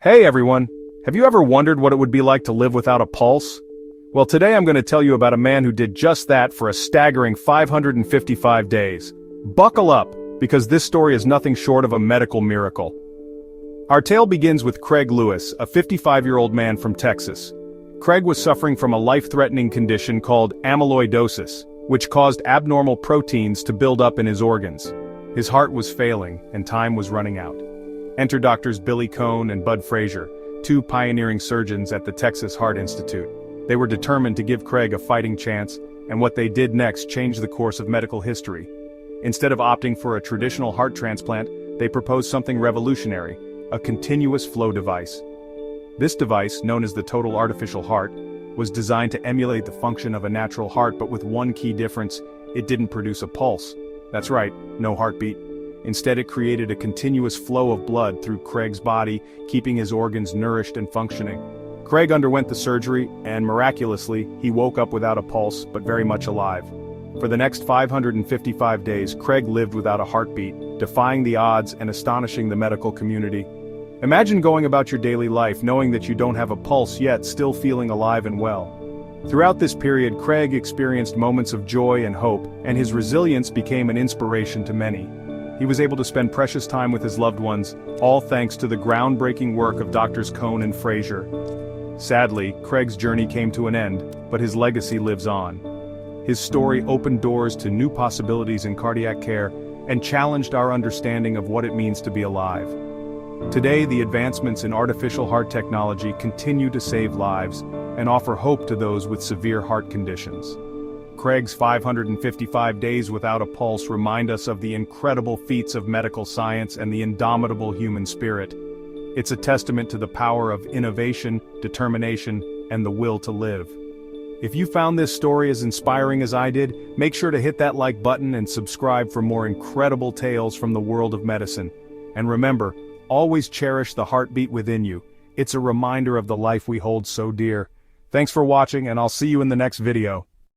Hey everyone! Have you ever wondered what it would be like to live without a pulse? Well, today I'm going to tell you about a man who did just that for a staggering 555 days. Buckle up, because this story is nothing short of a medical miracle. Our tale begins with Craig Lewis, a 55-year-old man from Texas. Craig was suffering from a life-threatening condition called amyloidosis, which caused abnormal proteins to build up in his organs. His heart was failing, and time was running out. Enter doctors Billy Cohn and Bud Frazier, two pioneering surgeons at the Texas Heart Institute. They were determined to give Craig a fighting chance, and what they did next changed the course of medical history. Instead of opting for a traditional heart transplant, they proposed something revolutionary, a continuous flow device. This device, known as the total artificial heart, was designed to emulate the function of a natural heart, but with one key difference: it didn't produce a pulse. That's right, no heartbeat. Instead, it created a continuous flow of blood through Craig's body, keeping his organs nourished and functioning. Craig underwent the surgery, and miraculously, he woke up without a pulse, but very much alive. For the next 555 days, Craig lived without a heartbeat, defying the odds and astonishing the medical community. Imagine going about your daily life knowing that you don't have a pulse yet still feeling alive and well. Throughout this period, Craig experienced moments of joy and hope, and his resilience became an inspiration to many. He was able to spend precious time with his loved ones, all thanks to the groundbreaking work of Doctors Cohn and Frazier. Sadly, Craig's journey came to an end, but his legacy lives on. His story opened doors to new possibilities in cardiac care and challenged our understanding of what it means to be alive. Today, the advancements in artificial heart technology continue to save lives and offer hope to those with severe heart conditions. Craig's 555 days without a pulse remind us of the incredible feats of medical science and the indomitable human spirit. It's a testament to the power of innovation, determination, and the will to live. If you found this story as inspiring as I did, make sure to hit that like button and subscribe for more incredible tales from the world of medicine. And remember, always cherish the heartbeat within you. It's a reminder of the life we hold so dear. Thanks for watching, and I'll see you in the next video.